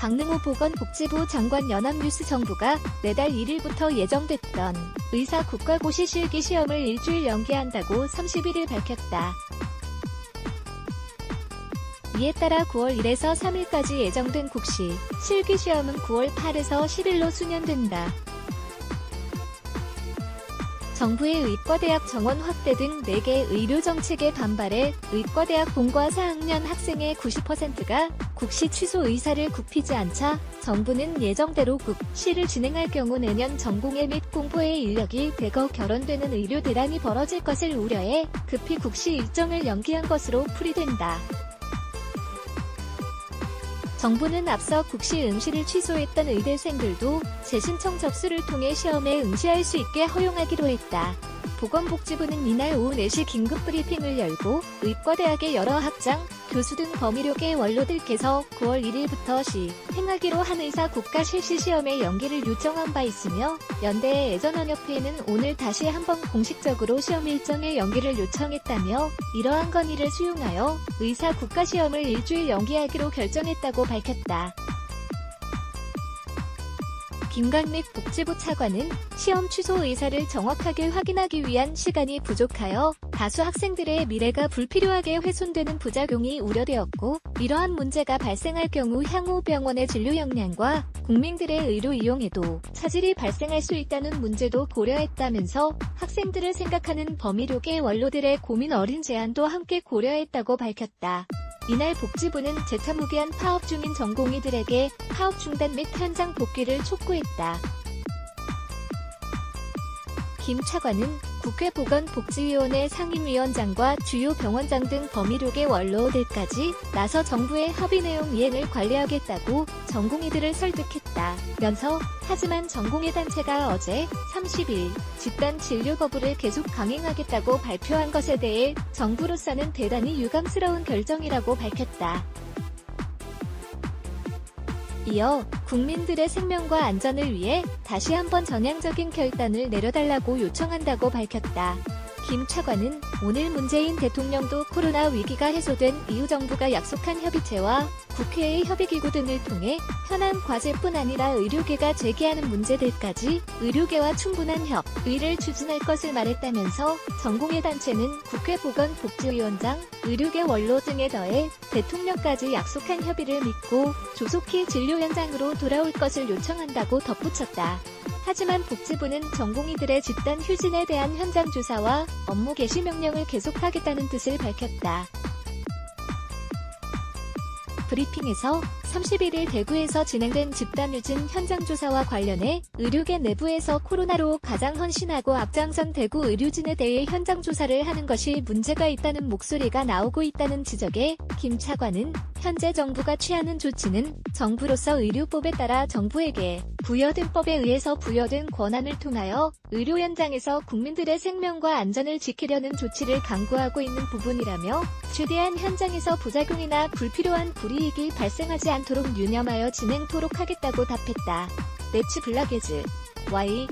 강능호 보건복지부 장관 연합뉴스 정부가 내달 1일부터 예정됐던 의사 국가고시 실기시험을 일주일 연기한다고 31일 밝혔다. 이에 따라 9월 1에서 3일까지 예정된 국시 실기시험은 9월 8에서 10일로 수년된다. 정부의 의과대학 정원 확대 등 4개 의료정책에 반발해 의과대학 본과 4학년 학생의 90%가 국시 취소 의사를 굽히지 않자 정부는 예정대로 국시를 진행할 경우 내년 전공의 및 공부의 인력이 대거 결원되는 의료 대란이 벌어질 것을 우려해 급히 국시 일정을 연기한 것으로 풀이된다. 정부는 앞서 국시 응시를 취소했던 의대생들도 재신청 접수를 통해 시험에 응시할 수 있게 허용하기로 했다. 보건복지부는 이날 오후 4시 긴급 브리핑을 열고 의과대학의 여러 학장, 교수 등 범위력의 원로들께서 9월 1일부터 시행하기로 한 의사 국가실시시험의 연기를 요청한 바 있으며 연대의 애전원협회는 오늘 다시 한번 공식적으로 시험 일정의 연기를 요청했다며 이러한 건의를 수용하여 의사 국가시험을 일주일 연기하기로 결정했다고 밝혔다. 김광릭 복지부 차관은 시험 취소 의사를 정확하게 확인하기 위한 시간이 부족하여 다수 학생들의 미래가 불필요하게 훼손되는 부작용이 우려되었고 이러한 문제가 발생할 경우 향후 병원의 진료 역량과 국민들의 의료 이용에도 차질이 발생할 수 있다는 문제도 고려했다면서 학생들을 생각하는 범위력의 원로들의 고민 어린 제안도 함께 고려했다고 밝혔다. 이날 복지부는 재차 무기한 파업 중인 전공의들에게 파업 중단 및 현장 복귀를 촉구했다. 김 차관은 국회 보건복지위원회 상임위원장과 주요 병원장 등 범위력의 원로들까지 나서 정부의 합의 내용 이행을 관리하겠다고 전공의들을 설득했다면서 하지만 전공의 단체가 어제 30일 집단 진료 거부를 계속 강행하겠다고 발표한 것에 대해 정부로서는 대단히 유감스러운 결정이라고 밝혔다. 이어 국민들의 생명과 안전을 위해 다시 한번 전향적인 결단을 내려달라고 요청한다고 밝혔다. 김 차관은 오늘 문재인 대통령도 코로나 위기가 해소된 이후 정부가 약속한 협의체와 국회의 협의기구 등을 통해 현안 과제뿐 아니라 의료계가 제기하는 문제들까지 의료계와 충분한 협의를 추진할 것을 말했다면서 전공의 단체는 국회 보건복지위원장, 의료계 원로 등에 더해 대통령까지 약속한 협의를 믿고 조속히 진료 현장으로 돌아올 것을 요청한다고 덧붙였다. 하지만 복지부는 전공의들의 집단 휴진에 대한 현장 조사와 업무 개시 명령을 계속하겠다는 뜻을 밝혔다. 브리핑에서 31일 대구에서 진행된 집단휴진 현장조사와 관련해 의료계 내부에서 코로나로 가장 헌신하고 앞장선 대구 의료진에 대해 현장조사를 하는 것이 문제가 있다는 목소리가 나오고 있다는 지적에 김 차관은 현재 정부가 취하는 조치는 정부로서 의료법에 따라 정부에게 부여된 법에 의해서 부여된 권한을 통하여 의료 현장에서 국민들의 생명과 안전을 지키려는 조치를 강구하고 있는 부분이라며 최대한 현장에서 부작용이나 불필요한 불이익이 발생하지 않도록 유념하여 진행토록 하겠다고 답했다. 네츠 블라게즈 Y